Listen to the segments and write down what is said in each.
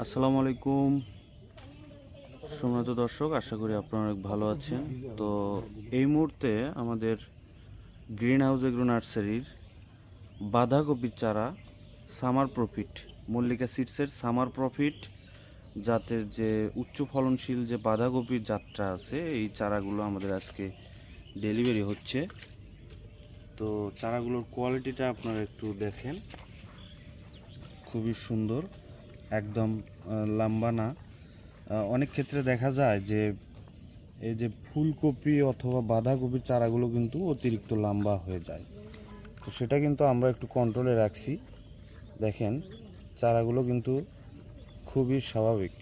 আসসালামু আলাইকুম সম্মানিত দর্শক, আশা করি আপনারা অনেক ভালো আছেন। তো এই মুহূর্তে আমাদের গ্রিন হাউস এগ্রো নার্সারির বাঁধাকপির চারা সামার প্রফিট, মল্লিকা সিডসের সামার প্রফিট জাতের যে উচ্চ ফলনশীল যে বাঁধাকপির জাতটা আছে, এই চারাগুলো আমাদের আজকে ডেলিভারি হচ্ছে। তো চারাগুলোর কোয়ালিটিটা আপনারা একটু দেখেন, খুবই সুন্দর, একদম লম্বা না। অনেক ক্ষেত্রে দেখা যায় যে এই যে ফুলকপি অথবা বাঁধাকপির চারাগুলো কিন্তু অতিরিক্ত লম্বা হয়ে যায়, তো সেটা কিন্তু আমরা একটু কন্ট্রোলে রাখছি। দেখেন চারাগুলো কিন্তু খুবই স্বাভাবিক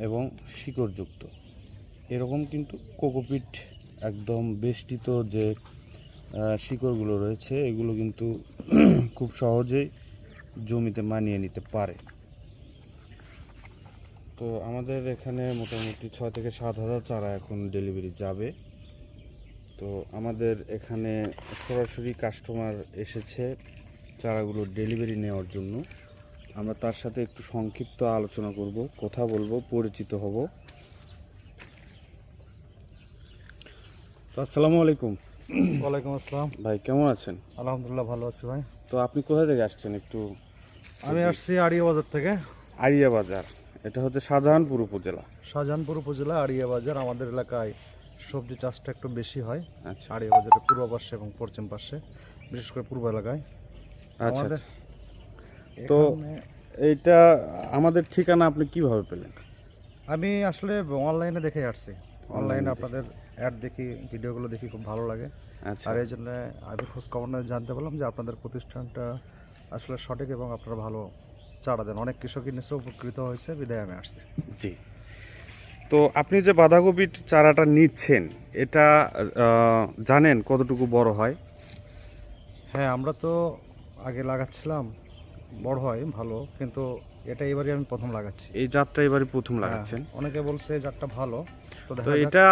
এবং শিকড়যুক্ত। এরকম কিন্তু কোকোপিট একদম বেষ্টিত যে শিকড়গুলো রয়েছে, এগুলো কিন্তু খুব সহজেই জমিতে মানিয়ে নিতে পারে। তো আমাদের এখানে মোটামুটি 6 থেকে 7 হাজার চারা এখন ডেলিভারি যাবে। তো আমাদের এখানে সরাসরি কাস্টমার এসেছে চারাগুলো ডেলিভারি নেওয়ার জন্য। আমরা তার সাথে একটু সংক্ষিপ্ত আলোচনা করব, কথা বলবো, পরিচিত হব। তো আসসালামু আলাইকুম। ওয়ালাইকুম আসসালাম ভাই কেমন আছেন? আলহামদুলিল্লাহ ভালো আছি ভাই। তো আপনি কোথা থেকে আসছেন একটু? আমি আসছি আড়িয়া বাজার থেকে। আড়িয়া বাজার, এটা হচ্ছে শাহজাহানপুর উপজেলা। শাহজাহানপুর উপজেলা আড়িয়া বাজার। আমাদের এলাকায় সবজি চাষটা একটু বেশি হয়। আচ্ছা আড়িয়া বাজারের পূর্ব পাশে এবং পশ্চিম পাশে, বিশেষ করে পূর্ব এলাকায় আচ্ছা আমাদের আচ্ছা। তো এখানে এইটা আমাদের ঠিকানা আপনি কিভাবে পেলেন? আমি আসলে অনলাইনে দেখে আসছি। অনলাইনে দেখে। আপনাদের অ্যাড দেখি, ভিডিওগুলো দেখি, খুব ভালো লাগে। আচ্ছা আর এই জন্য আমি খোঁজ খবর নিয়ে জানতে পারলাম যে আপনাদের প্রতিষ্ঠানটা আসলে সঠিক এবং আপনারা ভালো চারা দেন। অনেক কৃষকই নিশ্চয় উপকৃত হয়েছে, বিদায় আমি আসছি। জি। তো আপনি যে বাঁধাকপির চারাটা নিচ্ছেন, এটা জানেন কতটুকু বড় হয়? হ্যাঁ, আমরা তো আগে লাগাচ্ছিলাম, বড় হয় ভালো, কিন্তু এটা এবারই আমি প্রথম লাগাচ্ছি। এই জাতটা এবারে প্রথম হ্যাঁ, লাগাচ্ছেন? অনেকে বলছে এই জাতটা ভালো, তো তো দেখা যাক। এটা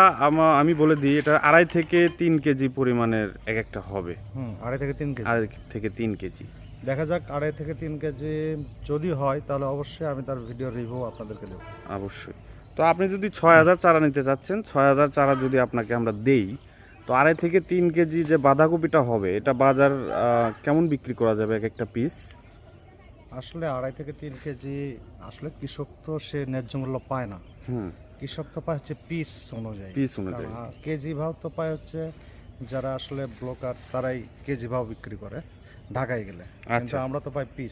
আমি বলে দিই, এটা 2.5 থেকে 3 কেজি পরিমাণের এক একটা হবে। 2.5 থেকে 3 কেজি। 2.5 থেকে 3 কেজি। দেখা যাক, 2.5 থেকে 3 কেজি যদি হয় তাহলে অবশ্যই আমি তার ভিডিও রিভিউ আপনাদেরকে দেবো। অবশ্যই। তো আপনি যদি 6,000 চারা নিতে চাচ্ছেন, 6,000 চারা যদি আপনাকে আমরা দেই, তো 2.5 থেকে 3 কেজি যে বাঁধাকপিটা হবে, এটা বাজার কেমন বিক্রি করা যাবে এক একটা পিস? আসলে 2.5 থেকে 3 কেজি, আসলে কৃষক তো সে ন্যায্য মূল্য পায় না। হুম, কৃষক তো পায় হচ্ছে পিস অনুযায়ী। পিস অনুযায়ী। কেজি ভাव তো পায় হচ্ছে যারা আসলে ব্লকার, তারাই কেজি ভাव বিক্রি করে ঢাকায় গেলে, কিন্তু আচ্ছা। আমরা তো পাই পিস।